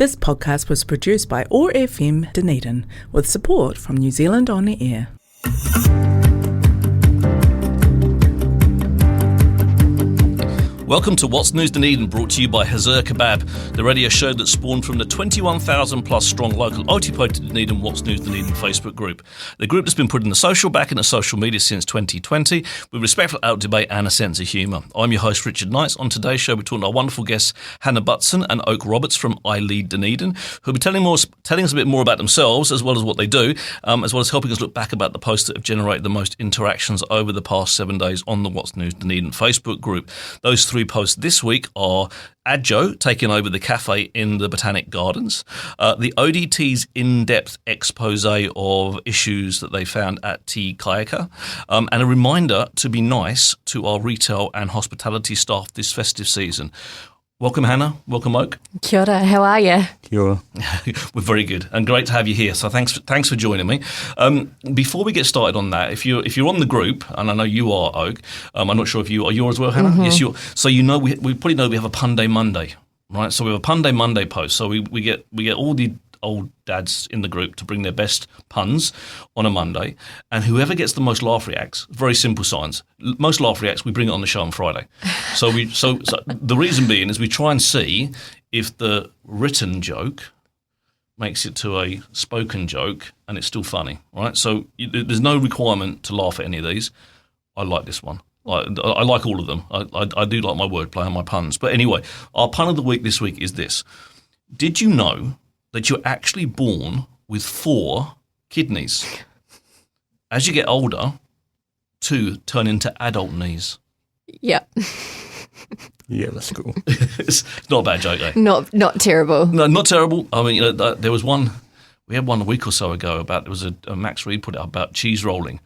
This podcast was produced by OAR FM Dunedin with support from New Zealand On the Air. Welcome to What's News Dunedin, brought to you by Hazur Kebab, the radio show that spawned from the 21,000 plus strong local Otipoti Dunedin What's News Dunedin Facebook group. The group has been putting the social back into social media since 2020 with respectful out-debate and a sense of humour. I'm your host, Richard Knights. On today's show, we're talking to our wonderful guests, Butson and Oak Roberts from iLead Dunedin, who'll be telling us a bit more about themselves as well as what they do, as well as helping us look back about the posts that have generated the most interactions over the past 7 days on the What's News Dunedin Facebook group. Those three posts this week are Adjo taking over the cafe in the Botanic Gardens, the ODT's in-depth expose of issues that they found at Te Kaiaka, and a reminder to be nice to our retail and hospitality staff this festive season. Welcome, Hannah. Welcome, Oak. Kia ora, how are you? Kia ora. We're very good and great to have you here. So thanks for joining me. Before we get started on that, if you're on the group, and I know you are, Oak, I'm not sure if you are as well, Hannah. Mm-hmm. Yes, you. So you know we probably know we have a Pun Day Monday, right? So we have a Pun Day Monday post. So we get all the old dads in the group to bring their best puns on a Monday, and whoever gets the most laugh reacts, very simple signs, most laugh reacts, we bring it on the show on Friday. So the reason being is we try and see if the written joke makes it to a spoken joke and it's still funny, right? So there's no requirement to laugh at any of these. I like this one. I like all of them. I do like my wordplay and my puns. But anyway, our pun of the week this week is this. Did you know that you're actually born with 4 kidneys? As you get older, 2 turn into adult knees. Yeah. Yeah, that's cool. It's not a bad joke, eh? Not terrible. No, not terrible. I mean, there was one, we had one a week or so ago about, there was a Max Reed put it up about cheese rolling.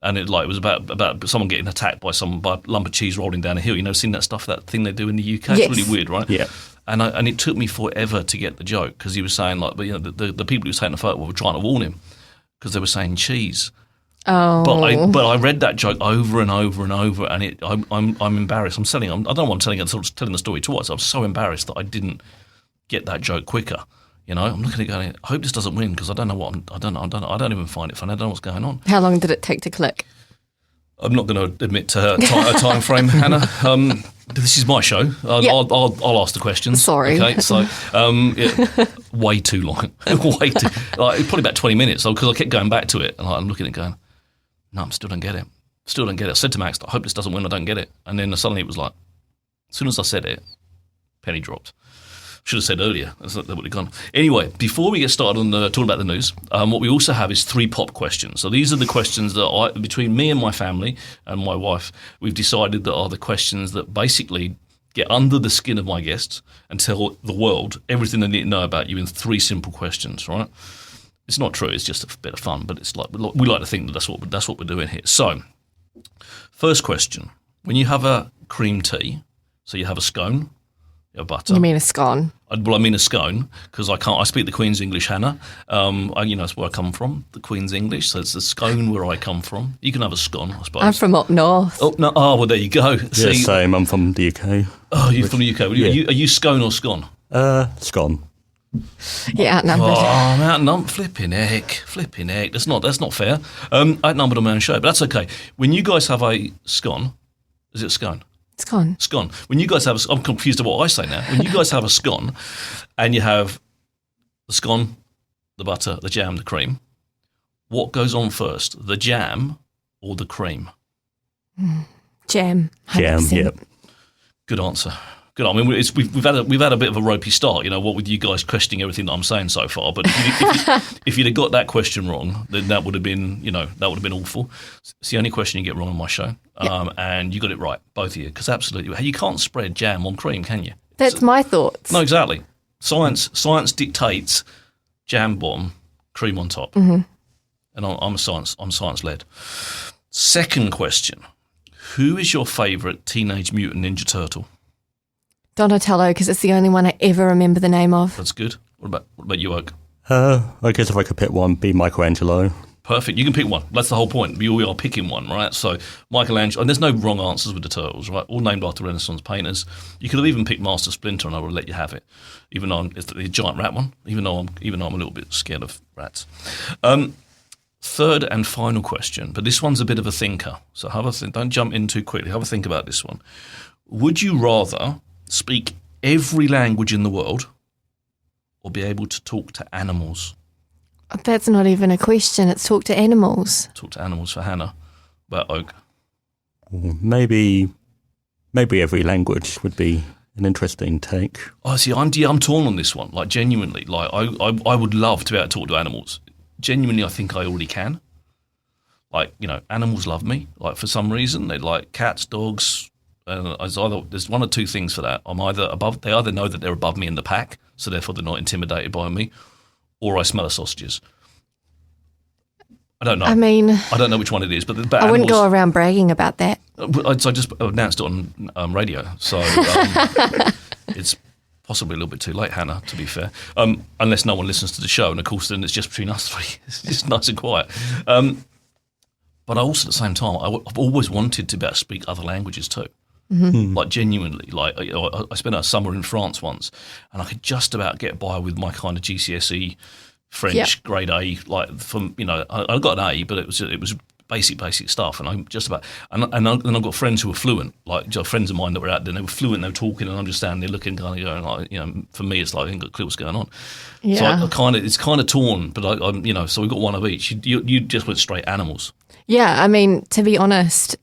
And it was about someone getting attacked by a lump of cheese rolling down a hill. You know, seen that stuff, that thing they do in the UK? Yes. It's really weird, right? Yeah. And it took me forever to get the joke because he was saying, like, but you know, the people who was taking the photo were trying to warn him because they were saying cheese. Oh. But I read that joke over and over and over, and I'm embarrassed. I don't know why I'm telling the story twice. I'm so embarrassed that I didn't get that joke quicker. You know, I'm looking at it going, I hope this doesn't win because I don't know I don't even find it funny. I don't know what's going on. How long did it take to click? I'm not going to admit to a time frame, Hannah. This is my show. I'll ask the questions. Sorry. Okay, so way too long. Probably about 20 minutes because I kept going back to it. And I'm looking at it going, no, I still don't get it. I said to Max, I hope this doesn't win, I don't get it. And then suddenly it was like, as soon as I said it, penny dropped. Should have said earlier. That would have gone. Anyway, before we get started on talking about the news, what we also have is 3 pop questions. So these are the questions that between me and my family and my wife, we've decided that are the questions that basically get under the skin of my guests and tell the world everything they need to know about you in 3 simple questions, right? It's not true. It's just a bit of fun, but it's like we like to think that that's what we're doing here. So, first question: when you have a cream tea, so you have a scone. Butter. You mean a scone? Well, I mean a scone because I speak the Queen's English, Hannah. That's where I come from, the Queen's English. So it's the scone where I come from. You can have a scone, I suppose. I'm from up north. Oh no! Oh, well, there you go. Yeah, same. I'm from the UK. Oh, you're from the UK. Are you scone or scone? Scone. Yeah, outnumbered. Oh, I'm outnumbered. Flipping heck. That's not fair. Outnumbered on my own show, but that's okay. When you guys have a scone, is it a scone? Scone. Scone. When you guys have I'm confused at what I say now. When you guys have a scone and you have the scone, the butter, the jam, the cream, what goes on first, the jam or the cream? Jam. 100%. Jam, yep. Good answer. Good. I mean, we've had a bit of a ropey start, you know, what with you guys questioning everything that I'm saying so far. But if you'd have got that question wrong, then that would have been awful. It's the only question you get wrong on my show, and you got it right, both of you, because absolutely, you can't spread jam on cream, can you? That's my thoughts. No, exactly. Science dictates jam bottom, cream on top, mm-hmm. and I'm science led. Second question: who is your favourite Teenage Mutant Ninja Turtle? Donatello, because it's the only one I ever remember the name of. That's good. What about you, Oak? I guess if I could pick one, be Michelangelo. Perfect. You can pick one. That's the whole point. We are picking one, right? So Michelangelo, and there's no wrong answers with the turtles, right? All named after Renaissance painters. You could have even picked Master Splinter, and I would let you have it, even though it's the giant rat one. Even though I'm a little bit scared of rats. Third and final question, but this one's a bit of a thinker. So have a think. Don't jump in too quickly. Have a think about this one. Would you rather speak every language in the world, or be able to talk to animals? That's not even a question. It's talk to animals. Talk to animals for Hannah. About Oak. Maybe every language would be an interesting take. Oh, see, I'm torn on this one. Like, genuinely, like I would love to be able to talk to animals. Genuinely, I think I already can. Like, animals love me. Like, for some reason, they like cats, dogs. There's one or two things for that. They either know that they're above me in the pack, so therefore they're not intimidated by me, or I smell of sausages. I don't know. I mean, I don't know which one it is, but I wouldn't go around bragging about that. I just announced it on radio, so it's possibly a little bit too late, Hannah, to be fair. Unless no one listens to the show, and of course then it's just between us three. It's just nice and quiet. But I also, at the same time, I've always wanted to be able to speak other languages too. Mm-hmm. Like, genuinely, like I spent a summer in France once, and I could just about get by with my kind of GCSE French grade A. Like, from I got an A, but it was basic stuff, and I'm just about and I've got friends who are fluent, like friends of mine that were out there, and they were fluent, they were talking, and I'm just standing there looking, kind of going, like, for me, it's like I ain't got a clue what's going on. Yeah. So it's kind of torn, but I'm so we've got one of each. You just went straight animals. Yeah, I mean, to be honest,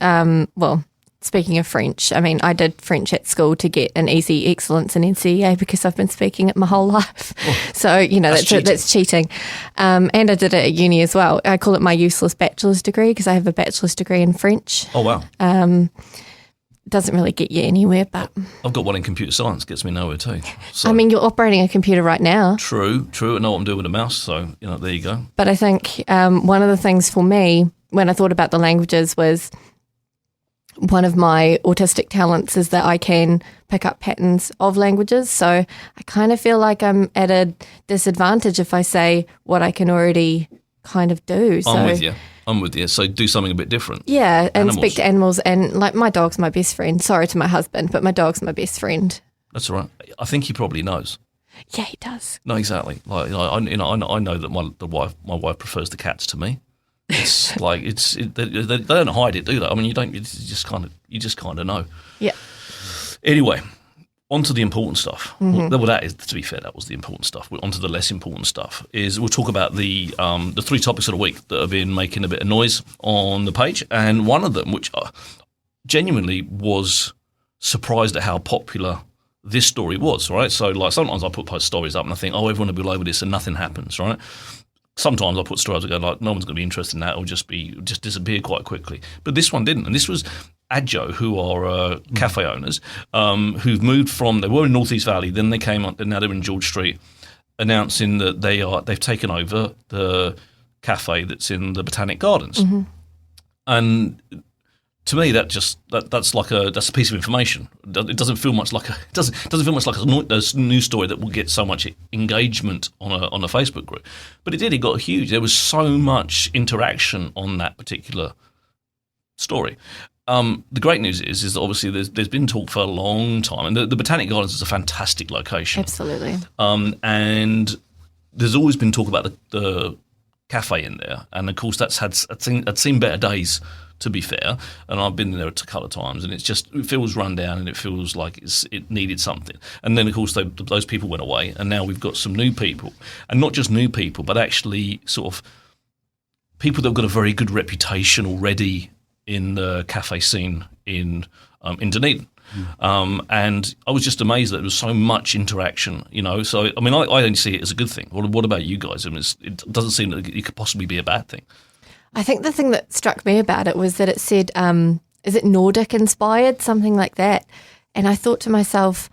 speaking of French, I mean, I did French at school to get an easy excellence in NCEA because I've been speaking it my whole life. Oh, so, that's cheating. And I did it at uni as well. I call it my useless bachelor's degree because I have a bachelor's degree in French. Oh, wow. Doesn't really get you anywhere, but... I've got one in computer science, gets me nowhere too. So. I mean, you're operating a computer right now. True. I know what I'm doing with a mouse, so, there you go. But I think one of the things for me, when I thought about the languages, was... one of my autistic talents is that I can pick up patterns of languages. So I kind of feel like I'm at a disadvantage if I say what I can already kind of do. So, I'm with you. So do something a bit different. Yeah, and speak to animals. And like, my dog's my best friend. Sorry to my husband, but my dog's my best friend. That's all right. I think he probably knows. Yeah, he does. No, exactly. Like, I know that my wife prefers the cats to me. It's like they don't hide it, do they? I mean, you just kind of know. Yeah. Anyway, on to the important stuff. Mm-hmm. Well, that is, to be fair, that was the important stuff. On to the less important stuff. We'll talk about the 3 topics of the week that have been making a bit of noise on the page, and one of them, which I genuinely was surprised at how popular this story was. Right, so like sometimes I put stories up and I think, everyone will be all over this, and nothing happens. Right. Sometimes I put stories that go like, no one's going to be interested in that, or just disappear quite quickly. But this one didn't, and this was Adjo, who are cafe owners, who've moved from, they were in North East Valley, then they came up, and now they're in George Street, announcing that they've taken over the cafe that's in the Botanic Gardens, and to me that's a piece of information. It doesn't feel much like a news story that will get so much engagement on a Facebook group, but it did. It got huge. There was so much interaction on that particular story. The great news is that obviously there's been talk for a long time, and the Botanic Gardens is a fantastic location. Absolutely. And there's always been talk about the cafe in there, and of course that's had seen better days, to be fair, and I've been there a couple of times, and it feels run down, and it feels like it needed something. And then, of course, those people went away, and now we've got some new people, and not just new people, but actually sort of people that have got a very good reputation already in the cafe scene in Dunedin. And I was just amazed that there was so much interaction, So, I mean, I only see it as a good thing. What about you guys? I mean, it doesn't seem that it could possibly be a bad thing. I think the thing that struck me about it was that it said, is it Nordic inspired, something like that? And I thought to myself,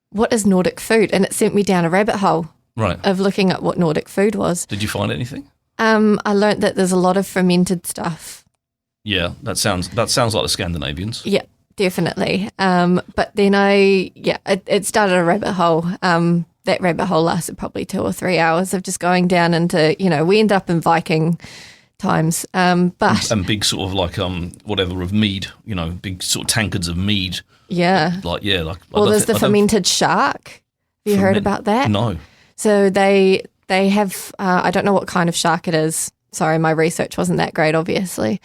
what is Nordic food? And it sent me down a rabbit hole of looking at what Nordic food was. Did you find anything? I learnt that there's a lot of fermented stuff. Yeah, that sounds like the Scandinavians. Yeah, definitely. But then it started a rabbit hole. That rabbit hole lasted probably 2 or 3 hours of just going down into, we end up in Viking times. But and big sort of like whatever of mead, big sort of tankards of mead. Yeah. Well, there's the fermented shark. Have you heard about that? No. So they have, I don't know what kind of shark it is. Sorry, my research wasn't that great, obviously.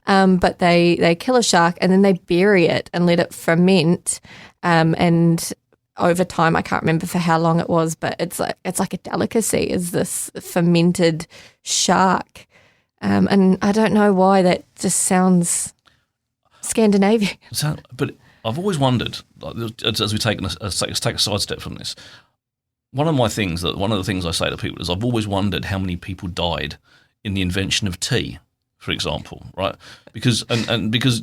But they kill a shark and then they bury it and let it ferment. And over time, I can't remember for how long it was, but it's like a delicacy, is this fermented shark. And I don't know why that just sounds Scandinavian. But I've always wondered, as we take a sidestep from this, one of the things I say to people is I've always wondered how many people died in the invention of tea, for example, right? Because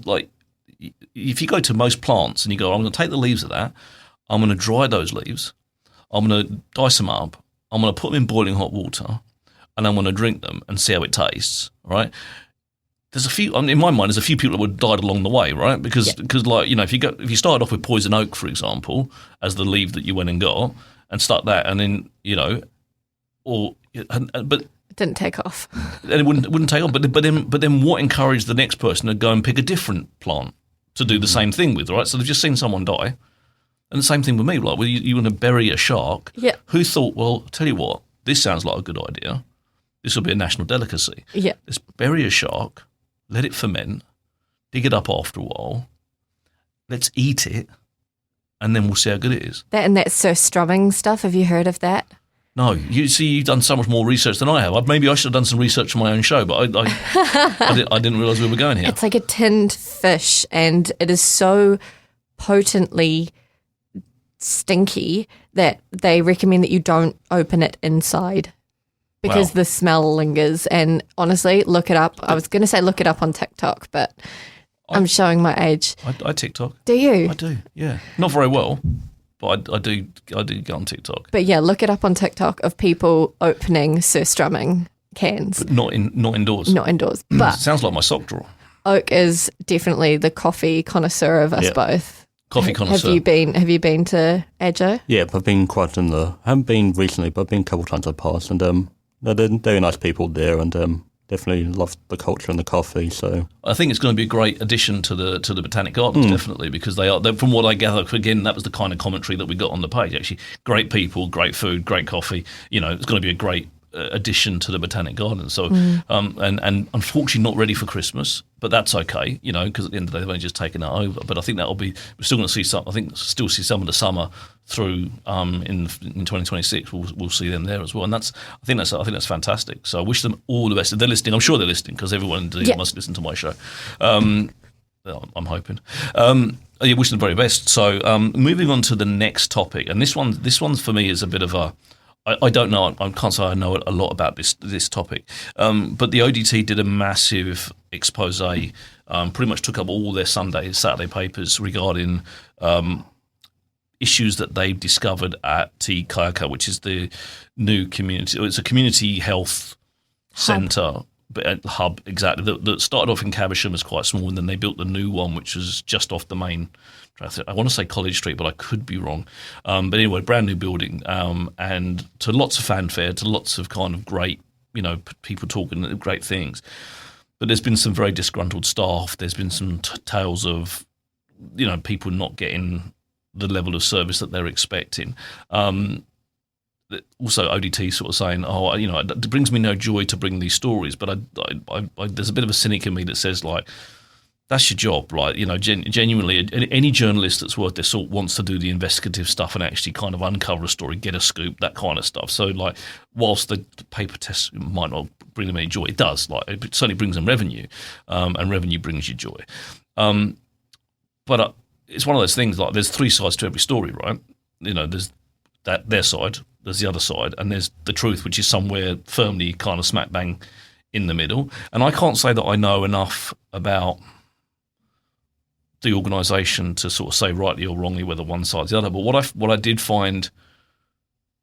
like if you go to most plants and you go, I'm going to take the leaves of that, I'm going to dry those leaves, I'm going to dice them up, I'm going to put them in boiling hot water, and I'm going to drink them and see how it tastes, right? There's a few, in my mind, there's a few people that would have died along the way, right? Because like, if you started off with poison oak, for example, as the leaf that you went and got, and stuck that, and then, but it didn't take off. And it wouldn't take off. But then what encouraged the next person to go and pick a different plant to do the same thing with, right? So they've just seen someone die. And the same thing with me, like, you want to bury a shark. Yeah. Who thought, well, tell you what, this sounds like a good idea. This will be a national delicacy. Yeah. Let's bury a shark, let it ferment, dig it up after a while, let's eat it, and then we'll see how good it is. That and that surstrumming stuff, have you heard of that? No, you've done so much more research than I have. Maybe I should have done some research on my own show, but I didn't realise we were going here. It's like a tinned fish, and it is so potently stinky that they recommend that you don't open it inside because the smell lingers. And honestly, look it up. I was going to say look it up on TikTok, but I'm showing my age. I TikTok. Do you? I do, yeah. Not very well, but I do go on TikTok. But yeah, look it up on TikTok of people opening surstrumming cans. But not indoors. Not indoors. But sounds like my sock drawer. Oak is definitely the coffee connoisseur of us both. Coffee connoisseur. Have you been to Adjo? Yeah, I've been quite I haven't been recently, but I've been a couple of times I've passed, and they're very nice people there, and definitely love the culture and the coffee. So I think it's going to be a great addition to the Botanic Gardens, definitely, because they're, from what I gather, again, that was the kind of commentary that we got on the page. Actually, great people, great food, great coffee. It's going to be a great addition to the Botanic Gardens. So, and unfortunately not ready for Christmas, but that's okay, because at the end of the day they've only just taken that over. But I think that'll be, we're still going to see some. I think still see some of the summer through in 2026. We'll see them there as well, and I think that's fantastic. So I wish them all the best. If they're listening, I'm sure they're listening because everyone must listen to my show. I'm hoping. I wish them the very best. So moving on to the next topic, and this one for me is a bit of a. I don't know. I can't say I know a lot about this topic, but the ODT did a massive expose. Pretty much took up all their Saturday papers regarding issues that they've discovered at Te Kaiaka, which is the new community. It's a community health centre. Hub, exactly, that started off in Caversham as quite small, and then they built the new one, which was just off the main. I want to say College Street, but I could be wrong. But anyway, brand new building, and to lots of fanfare, to lots of kind of great, people talking great things. But there's been some very disgruntled staff. There's been some tales of, people not getting the level of service that they're expecting. Also, ODT sort of saying, it brings me no joy to bring these stories, but I there's a bit of a cynic in me that says, like, that's your job, right? Genuinely, any journalist that's worth their salt wants to do the investigative stuff and actually kind of uncover a story, get a scoop, that kind of stuff. So, like, whilst the paper test might not bring them any joy, it does. Like, it certainly brings them revenue, and revenue brings you joy. But it's one of those things, like, there's three sides to every story, right? There's their side, there's the other side, and there's the truth, which is somewhere firmly kind of smack bang in the middle. And I can't say that I know enough about the organisation to sort of say rightly or wrongly whether one side's the other. But what I did find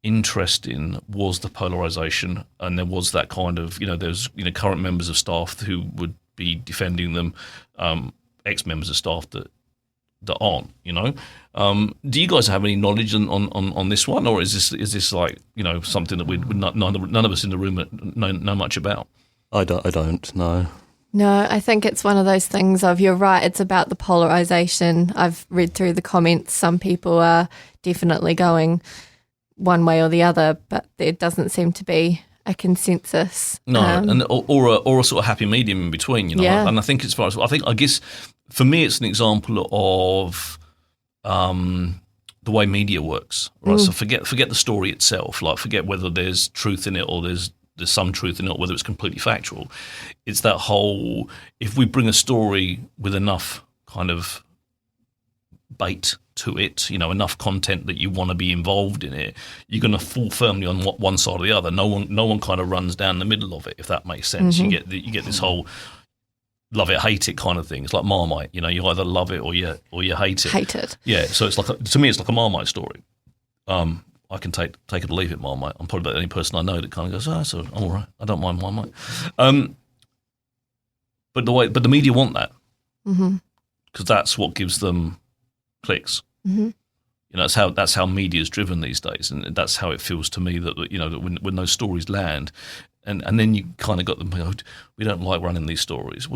interesting was the polarisation, and there was that kind of, there's current members of staff who would be defending them, ex-members of staff that aren't. Do you guys have any knowledge on this one, or is this like something that none of us in the room know much about? I don't know. No, I think it's one of those things of, you're right, it's about the polarisation. I've read through the comments. Some people are definitely going one way or the other, but there doesn't seem to be a consensus. No, or a sort of happy medium in between, Yeah. And I think I guess for me it's an example of the way media works, right? So forget the story itself, like forget whether there's truth in it or there's some truth in it, whether it's completely factual. It's that whole, if we bring a story with enough kind of bait to it, enough content that you want to be involved in it, you're going to fall firmly on one side or the other. No one kind of runs down the middle of it, if that makes sense. You get this whole love it, hate it kind of thing. It's like Marmite, you either love it or you hate it. Hate it. Yeah, so it's to me it's like a Marmite story. I can take it or leave it, Marmite. I'm probably the only person I know that kind of goes, so I'm all right. I don't mind Marmite. But the media want that because that's what gives them clicks. That's how media is driven these days, and that's how it feels to me that that when those stories land, and then you kind of got them. We don't like running these stories.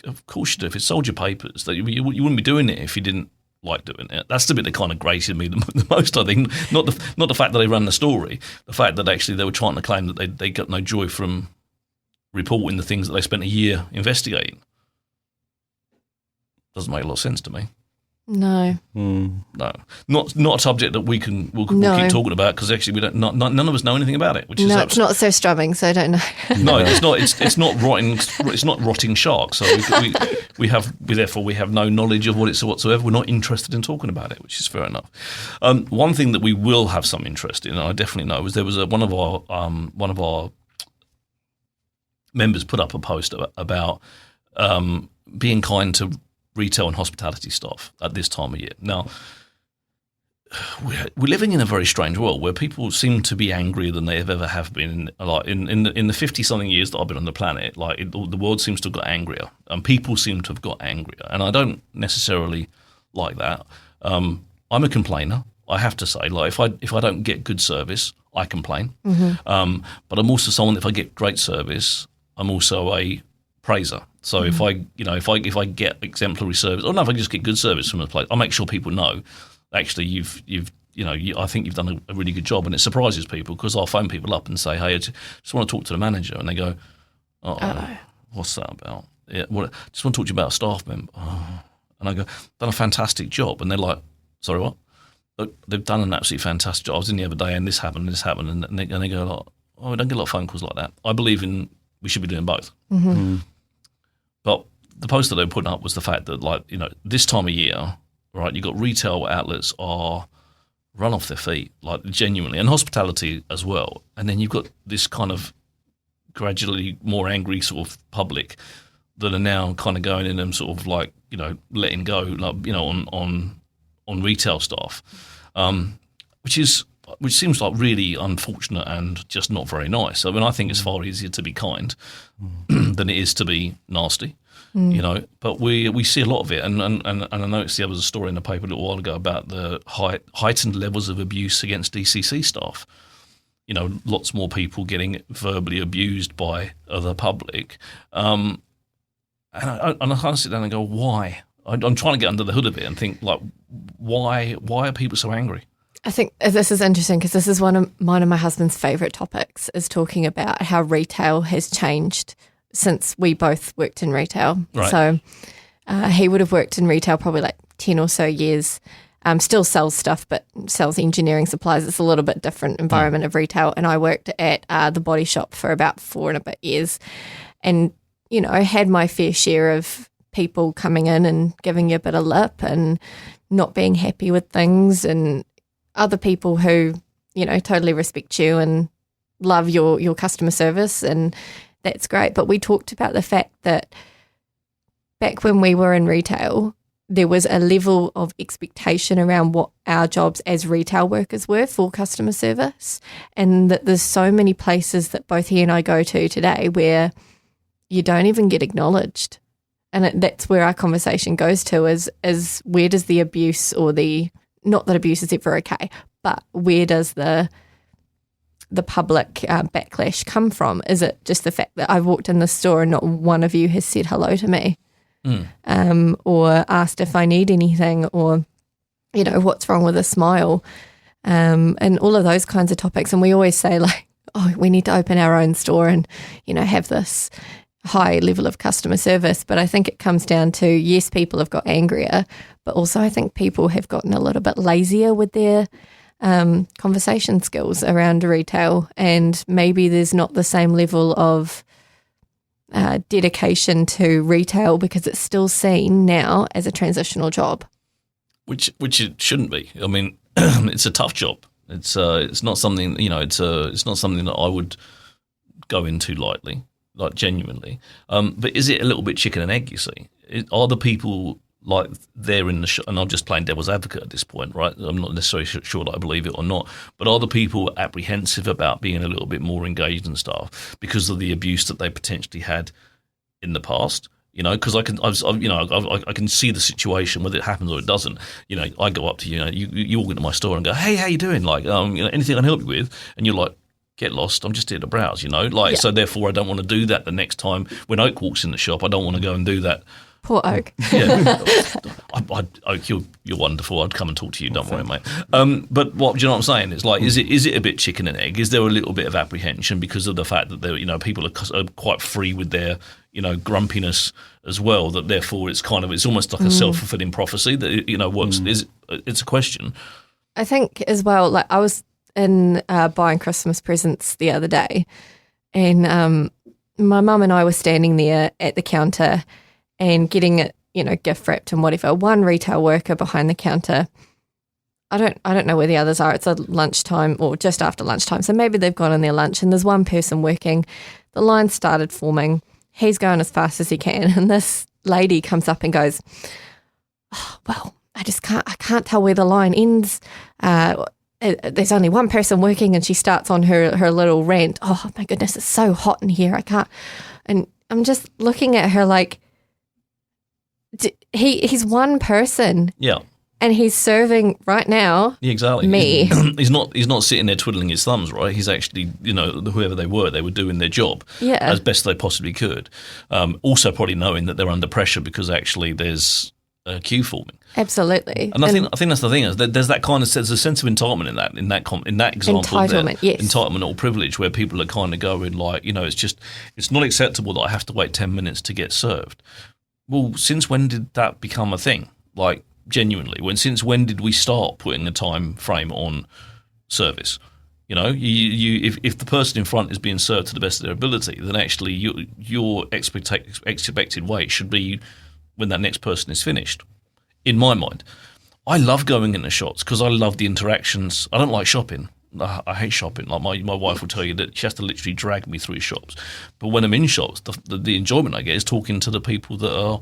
Of course you do. If it sold your papers, that you wouldn't be doing it if you didn't like doing it. That's the bit that kind of grated me the most, I think. Not the fact that they ran the story, the fact that actually they were trying to claim that they got no joy from reporting the things that they spent a year investigating. Doesn't make a lot of sense to me. No. No, not a subject that we'll keep talking about, because actually we don't. None of us know anything about it. Which is it's not so strumming, so I don't know. No, it's not. It's not rotting. It's not rotting shark. So we have no knowledge of what it's whatsoever. We're not interested in talking about it, which is fair enough. One thing that we will have some interest in, and I definitely know, was there was one of our members put up a post about being kind to retail and hospitality staff at this time of year. Now, we're living in a very strange world where people seem to be angrier than they ever have been. Like in the 50-something years that I've been on the planet, the world seems to have got angrier, and people seem to have got angrier. And I don't necessarily like that. I'm a complainer, I have to say. If I don't get good service, I complain. But I'm also someone, if I get great service, I'm also a praiser. So if I get exemplary service, or no, if I just get good service from a place, I'll make sure people know, actually, I think you've done a really good job, and it surprises people, because I'll phone people up and say, hey, I just want to talk to the manager, and they go, what's that about? Yeah, I just want to talk to you about a staff member. And I go, done a fantastic job, and they're like, sorry, what? Look, they've done an absolutely fantastic job. I was in the other day, and this happened, and they go, like, we don't get a lot of phone calls like that. I believe we should be doing both. But the post that they were putting up was the fact that, this time of year, right, you've got retail outlets are run off their feet, genuinely, and hospitality as well. And then you've got this kind of gradually more angry sort of public that are now kind of going in and sort of letting go, on retail staff, which seems like really unfortunate and just not very nice. I mean, I think it's far easier to be kind than it is to be nasty, But we see a lot of it, and I noticed there was a story in the paper a little while ago about the heightened levels of abuse against DCC staff. Lots more people getting verbally abused by the public, and I kind of sit down and go, why? I'm trying to get under the hood of it and think, why are people so angry? I think this is interesting, because this is one of my husband's favourite topics, is talking about how retail has changed since we both worked in retail. Right. So he would have worked in retail probably 10 or so years, still sells stuff, but sells engineering supplies. It's a little bit different environment of retail. And I worked at the Body Shop for about 4 and a bit years, and, had my fair share of people coming in and giving you a bit of lip and not being happy with things, and other people who, totally respect you and love your customer service, and that's great. But we talked about the fact that back when we were in retail, there was a level of expectation around what our jobs as retail workers were for customer service, and that there's so many places that both he and I go to today where you don't even get acknowledged. And that's where our conversation goes to, is where does the abuse, or not that abuse is ever okay, but where does the the public backlash come from? Is it just the fact that I've walked in the store and not one of you has said hello to me, or asked if I need anything, or, you know, what's wrong with a smile, and all of those kinds of topics. And we always say, like, oh, we need to open our own store and, you know, have this high level of customer service. But I think it comes down to, yes, people have got angrier, but also I think people have gotten a little bit lazier with their conversation skills around retail, and maybe there's not the same level of dedication to retail because it's still seen now as a transitional job. Which it shouldn't be. I mean, it's a tough job. It's not something, you know, it's not something that I would go into lightly, like genuinely. But is it a little bit chicken and egg, you see? Are the people like they're in the shop, and I'm just playing devil's advocate at this point, right? I'm not necessarily sure that I believe it or not, but are the people apprehensive about being a little bit more engaged and stuff because of the abuse that they potentially had in the past? You know, because I can see the situation, whether it happens or it doesn't. You know, I go up to you, you walk into my store and go, hey, how you doing? Like, you know, anything I can help you with? And you're like, get lost, I'm just here to browse, you know? Like, so therefore I don't want to do that the next time when Oak walks in the shop. I don't want to go and do that. Poor Oak. Yeah. Oak, you're wonderful. I'd come and talk to you, don't worry, mate. But what, do you know what I'm saying? It's like, is it a bit chicken and egg? Is there a little bit of apprehension because of the fact that you know, people are quite free with their, you know, grumpiness as well, that therefore it's almost like a self-fulfilling prophecy that, you know, it's a question. I think as well, like I was in buying Christmas presents the other day, and my mum and I were standing there at the counter and getting it, you know, gift wrapped and whatever. One retail worker behind the counter, I don't know where the others are. It's at lunchtime or just after lunchtime, so maybe they've gone on their lunch, and there's one person working. The line started forming. He's going as fast as he can, and this lady comes up and goes, oh, well, I can't tell where the line ends. There's only one person working, and she starts on her little rant. Oh my goodness, it's so hot in here. I can't. And I'm just looking at her like, he's one person. Yeah. And he's serving right now. Yeah, exactly. Me. He's not sitting there twiddling his thumbs, right? He's actually, you know, whoever they were doing their job as best they possibly could. Also, probably knowing that they're under pressure because actually there's a queue forming. Absolutely. And I think that's the thing, is that there's that kind of there's a sense of entitlement in that example. Entitlement, yes. Entitlement or privilege, where people are kind of going like, you know, it's not acceptable that I have to wait 10 minutes to get served. Well, since when did that become a thing? Like, genuinely, since when did we start putting a time frame on service? You know, if the person in front is being served to the best of their ability, then actually your expected wait should be when that next person is finished. In my mind, I love going into shops because I love the interactions. I don't like shopping. I hate shopping. Like my wife will tell you that she has to literally drag me through shops. But when I'm in shops, the enjoyment I get is talking to the people that are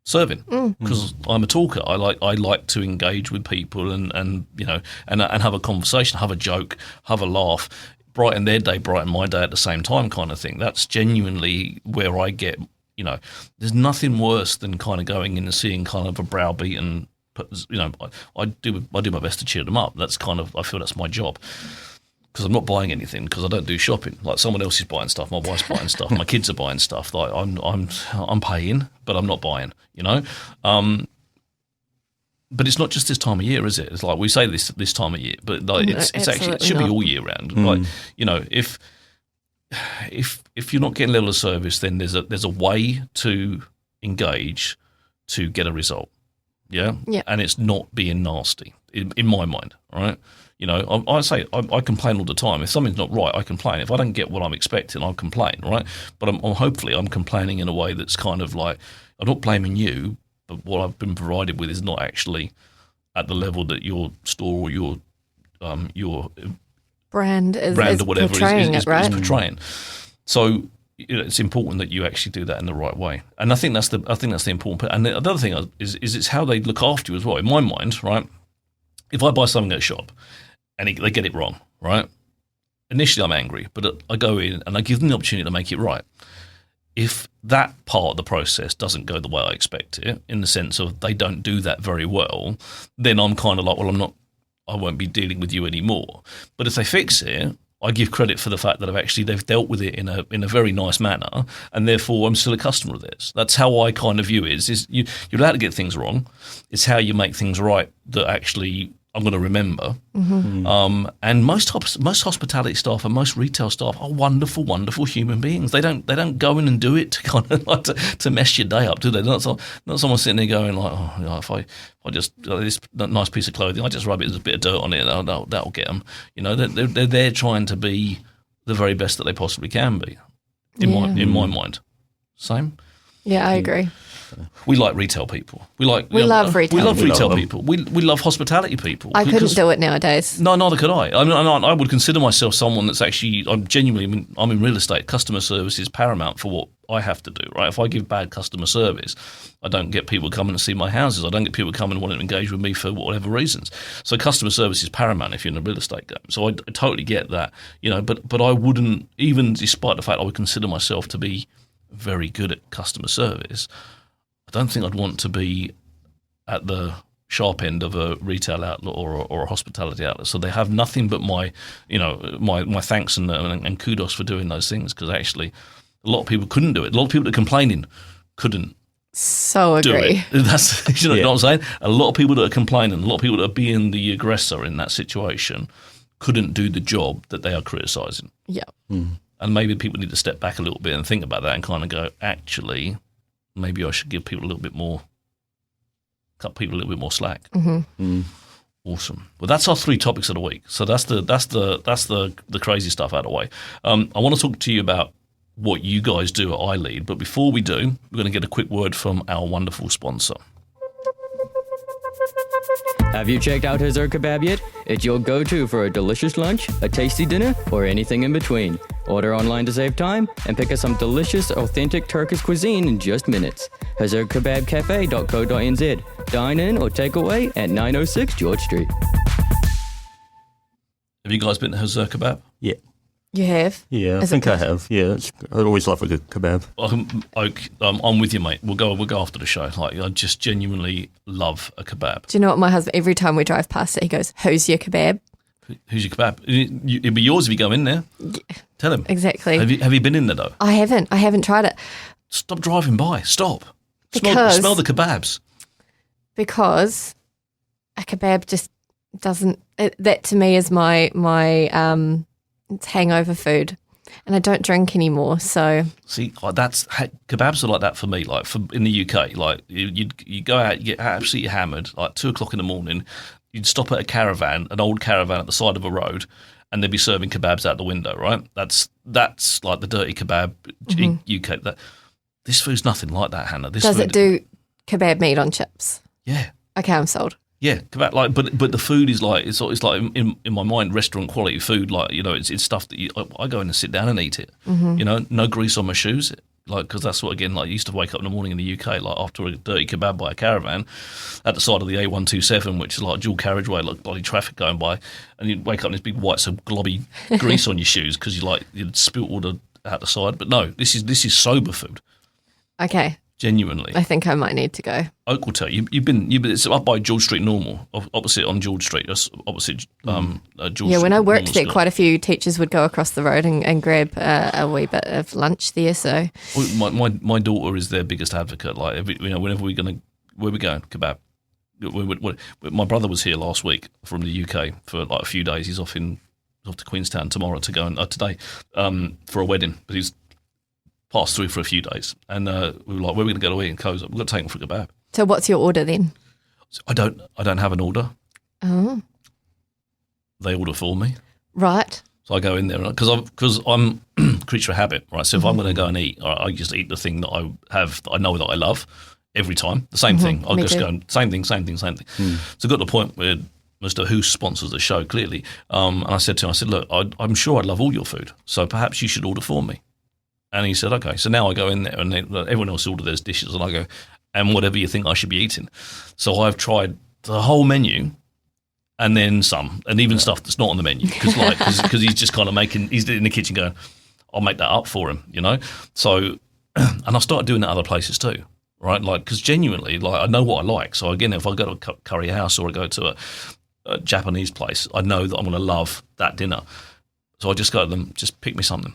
serving, because I'm a talker. I like to engage with people and you know and have a conversation, have a joke, have a laugh, brighten their day, brighten my day at the same time, kind of thing. That's genuinely where I get. You know, there's nothing worse than kind of going in and seeing kind of a browbeaten. You know, I do my best to cheer them up. That's kind of, I feel that's my job, because I'm not buying anything because I don't do shopping. Like, someone else is buying stuff, my wife's buying stuff, my kids are buying stuff. Like, I'm paying, but I'm not buying. You know, but it's not just this time of year, is it? It's like we say this time of year, but like it's actually, it should be all year round. Like, you know, if you're not getting level of service, then there's a way to engage to get a result. Yeah? And it's not being nasty, in my mind, right? You know, I complain all the time. If something's not right, I complain. If I don't get what I'm expecting, I'll complain, right? But hopefully I'm complaining in a way that's kind of like, I'm not blaming you, but what I've been provided with is not actually at the level that your store or your brand or whatever portraying is right? portraying. So, you know, it's important that you actually do that in the right way, and I think that's the important part. And the other thing is it's how they look after you as well. In my mind, right, if I buy something at a shop and they get it wrong, right, initially I'm angry, but I go in and I give them the opportunity to make it right. If that part of the process doesn't go the way I expect it, in the sense of they don't do that very well, then I'm kind of like, well, I won't be dealing with you anymore. But if they fix it, I give credit for the fact that they've dealt with it in a very nice manner, and therefore I'm still a customer of theirs. That's how I kind of view it. Is you're allowed to get things wrong. It's how you make things right that actually I'm going to remember. And most hospitality staff and most retail staff are wonderful, wonderful human beings. They don't go in and do it to kind of like to mess your day up, do they? Not someone sitting there going like, oh, you know, if I just this nice piece of clothing, I just rub it, there's a bit of dirt on it, that'll get them. You know, they're there trying to be the very best that they possibly can be. In my mind, same. Yeah, I agree. We like retail people. We love retail. We love retail people. We love hospitality people. I couldn't do it nowadays. No, neither could I. I would consider myself someone that's actually. I'm in real estate. Customer service is paramount for what I have to do. Right. If I give bad customer service, I don't get people coming to see my houses. I don't get people coming and wanting to engage with me for whatever reasons. So customer service is paramount if you're in a real estate game. So I totally get that. You know, but I wouldn't, even despite the fact I would consider myself to be very good at customer service, I don't think I'd want to be at the sharp end of a retail outlet or a hospitality outlet. So they have nothing but my thanks and kudos for doing those things, because actually a lot of people couldn't do it. A lot of people that are complaining couldn't so agree. do it. That's you know what I'm saying? A lot of people that are complaining, a lot of people that are being the aggressor in that situation couldn't do the job that they are criticising. Yeah. And maybe people need to step back a little bit and think about that and kind of go, actually, maybe I should give people a little bit more, cut people a little bit more slack. Awesome. Well, that's our 3 topics of the week. So that's the crazy stuff out of the way. I want to talk to you about what you guys do at iLead, but before we do, we're going to get a quick word from our wonderful sponsor. Have you checked out Hazur Kebab yet? It's your go-to for a delicious lunch, a tasty dinner, or anything in between. Order online to save time and pick up some delicious, authentic Turkish cuisine in just minutes. HazurKebabCafe.co.nz. Dine in or take away at 906 George Street. Have you guys been to Hazur Kebab? Yeah. You have? Yeah, I think I have. Yeah, I always love a good kebab. I'm with you, mate. We'll go after the show. Like, I just genuinely love a kebab. Do you know what my husband, every time we drive past it, he goes, "Who's your kebab?" Who's your kebab? It'd be yours if you go in there. Yeah. Tell him. Exactly. Have you been in there, though? I haven't tried it. Stop driving by. Stop. Smell the kebabs. Because a kebab just doesn't, that to me is my it's hangover food, and I don't drink anymore. So see, kebabs are like that for me. Like in the UK, like you go out, you get absolutely hammered. Like 2:00 in the morning, you'd stop at a caravan, an old caravan at the side of a road, and they'd be serving kebabs out the window. Right? That's like the dirty kebab UK. This food's nothing like that, Hannah. Does it do kebab meat on chips? Yeah. Okay, I'm sold. Yeah, kebab, like, but the food is like it's like in my mind restaurant quality food. Like, you know, it's stuff that I go in and sit down and eat it. You know, no grease on my shoes. Like, because that's what, again, like, I used to wake up in the morning in the UK, like after a dirty kebab by a caravan at the side of the A127, which is like dual carriageway, like bloody traffic going by, and you'd wake up in this big white so globby grease on your shoes because you'd spilt all out the side. But no, this is sober food. Okay. Genuinely. I think I might need to go. Oak will tell you. You've been. It's up by George Street Normal, opposite on George Street, opposite George Street. Yeah, when I worked there, School. quite a few teachers would go across the road and grab a wee bit of lunch there. So my daughter is their biggest advocate. Like, whenever where we going, kebab. My brother was here last week from the UK for like a few days. He's off to Queenstown tomorrow to go today for a wedding, but he's passed through for a few days, and we were like, where are we going to go to eat? And Co's like, we've got to take him for a kebab. So what's your order then? So I don't have an order. Oh. They order for me. Right. So I go in there because I'm a creature of habit, right? So if I'm going to go and eat, I just eat the thing that I know that I love every time. The same thing. I'll just go same thing. So I got to the point where Mr. Who sponsors the show clearly, and I said to him, look, I'm sure I love all your food, so perhaps you should order for me. And he said, okay. So now I go in there and everyone else orders their dishes and I go, and whatever you think I should be eating. So I've tried the whole menu and then some, and even stuff that's not on the menu because he's just kind of he's in the kitchen going, I'll make that up for him, you know? So, and I've started doing that other places too, right? Like, because genuinely, like, I know what I like. So again, if I go to a curry house or I go to a Japanese place, I know that I'm going to love that dinner. So I just go to them, just pick me something.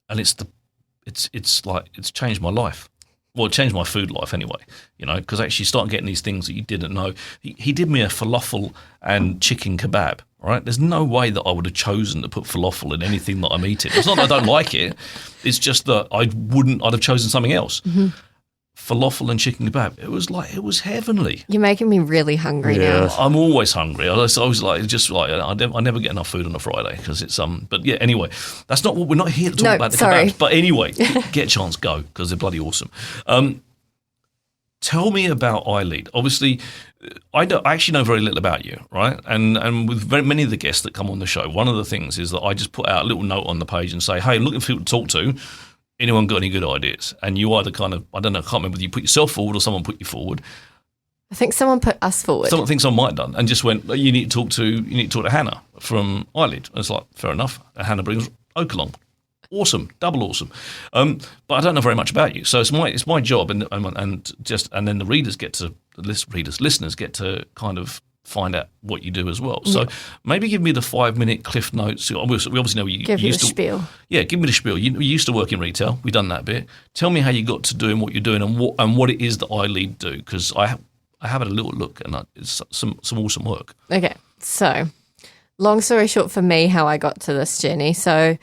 And it's changed my life. Well, it changed my food life anyway, because actually you start getting these things that you didn't know. He did me a falafel and chicken kebab, right? There's no way that I would have chosen to put falafel in anything that I'm eating. It's not that I don't like it. It's just that I'd have chosen something else. Mm-hmm. Falafel and chicken kebab. It was heavenly. You're making me really hungry now. I'm always hungry. I was I never get enough food on a Friday because it's But yeah, anyway, that's not what we're not here to talk about. The kebabs. But anyway, get a chance, go because they're bloody awesome. Tell me about iLead. Obviously, I actually know very little about you, right? And with very many of the guests that come on the show, one of the things is that I just put out a little note on the page and say, hey, I'm looking for people to talk to. Anyone got any good ideas? And you either I can't remember whether you put yourself forward or someone put you forward. I think someone put us forward. Someone thinks I might have done and just went, you need to talk to Hannah from iLead. And it's like, fair enough. And Hannah brings Oak along. Awesome, double awesome. But I don't know very much about you. So it's my job and then the listeners get to kind of find out what you do as well. So maybe give me the 5-minute cliff notes. We obviously know you used to spiel. Yeah, give me the spiel. You used to work in retail. We've done that bit. Tell me how you got to doing what you're doing and what it is that iLead do, because I have had a little look and it's some awesome work. Okay, so long story short for me, how I got to this journey. So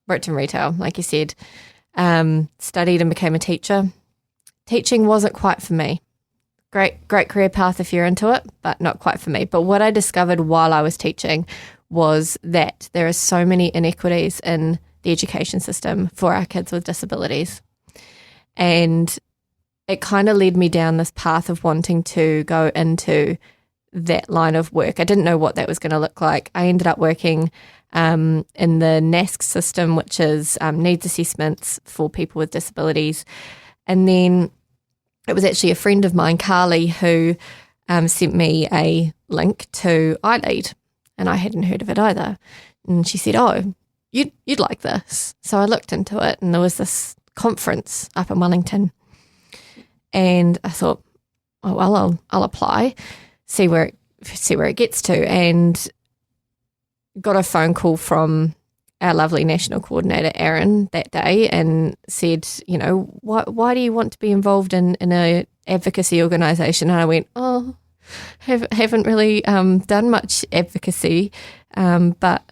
worked in retail, like you said, studied and became a teacher. Teaching wasn't quite for me. Great career path if you're into it, but not quite for me. But what I discovered while I was teaching was that there are so many inequities in the education system for our kids with disabilities. And it kind of led me down this path of wanting to go into that line of work. I didn't know what that was going to look like. I ended up working in the NASC system, which is needs assessments for people with disabilities. And then it was actually a friend of mine, Carly, who sent me a link to iLead, and I hadn't heard of it either. And she said, "Oh, you'd like this." So I looked into it, and there was this conference up in Wellington, and I thought, "Oh well, I'll apply, see where it gets to," and got a phone call from our lovely national coordinator, Aaron, that day and said, why do you want to be involved in an advocacy organisation? And I went, haven't really done much advocacy, but,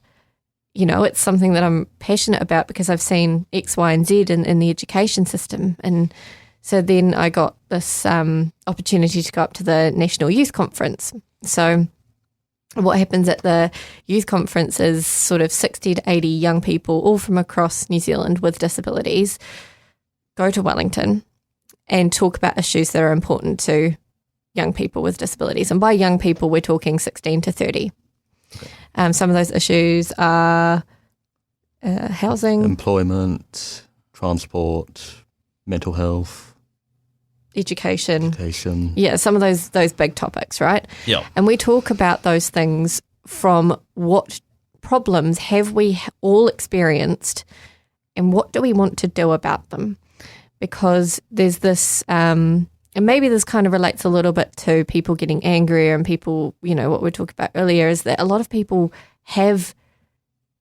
it's something that I'm passionate about because I've seen X, Y and Z in the education system. And so then I got this opportunity to go up to the National Youth Conference. So what happens at the youth conference is sort of 60 to 80 young people, all from across New Zealand with disabilities, go to Wellington and talk about issues that are important to young people with disabilities. And by young people, we're talking 16 to 30. Okay. Some of those issues are housing, employment, transport, mental health, education. Yeah, some of those big topics, right? Yeah. And we talk about those things from what problems have we all experienced and what do we want to do about them? Because there's this, and maybe this kind of relates a little bit to people getting angrier and people, what we talked about earlier is that a lot of people have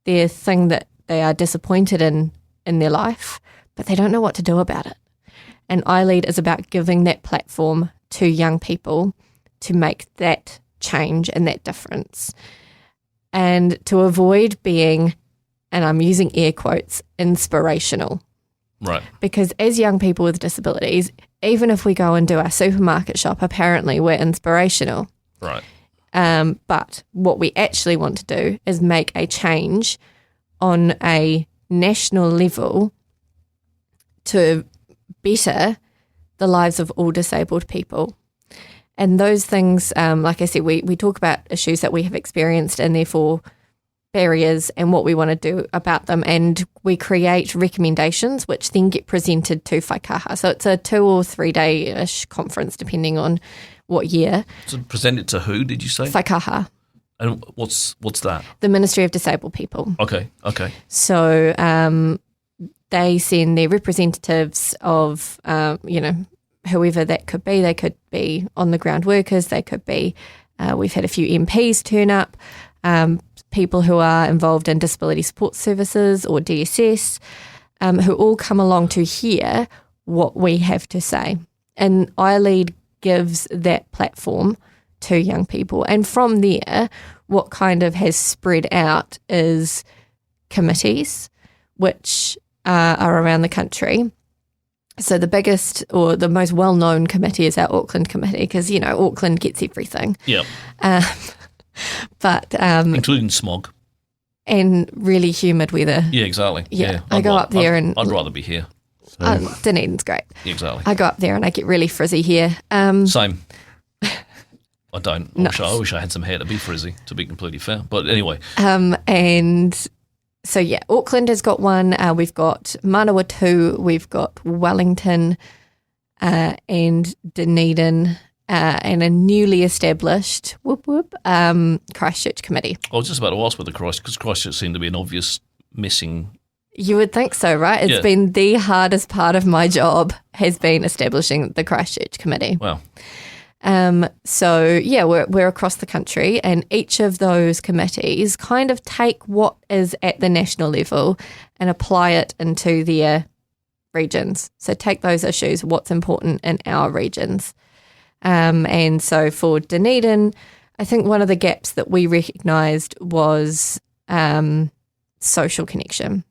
their thing that they are disappointed in their life, but they don't know what to do about it. And iLead is about giving that platform to young people to make that change and that difference. And to avoid being, and I'm using air quotes, inspirational. Right. Because as young people with disabilities, even if we go and do our supermarket shop, apparently we're inspirational. Right. But what we actually want to do is make a change on a national level to better the lives of all disabled people. And those things, like I said, we talk about issues that we have experienced and therefore barriers and what we want to do about them. And we create recommendations which then get presented to Whaikaha. So it's a 2 or 3 day-ish conference depending on what year. So present it to who, did you say? Whaikaha. And what's that? The Ministry of Disabled People. Okay. So they send their representatives of, whoever that could be. They could be on-the-ground workers. They could be, we've had a few MPs turn up, people who are involved in disability support services or DSS, who all come along to hear what we have to say. And iLead gives that platform to young people. And from there, what kind of has spread out is committees, which are around the country. So the biggest or the most well-known committee is our Auckland committee because, Auckland gets everything. Yeah. But including smog. And really humid weather. Yeah, exactly. Yeah. I go up there and... I'd rather be here. Dunedin's great. Yeah, exactly. I go up there and I get really frizzy here. Same. I don't. I wish I had some hair to be frizzy, to be completely fair. But anyway. And so, yeah, Auckland has got one. We've got Manawatu, we've got Wellington and Dunedin and a newly established Christchurch committee. I was just about to ask whether because Christchurch seemed to be an obvious missing. You would think so, right? It's been the hardest part of my job has been establishing the Christchurch committee. Wow. So yeah, we're across the country, and each of those committees kind of take what is at the national level and apply it into their regions. So take those issues, what's important in our regions. And so for Dunedin, I think one of the gaps that we recognised was social connection,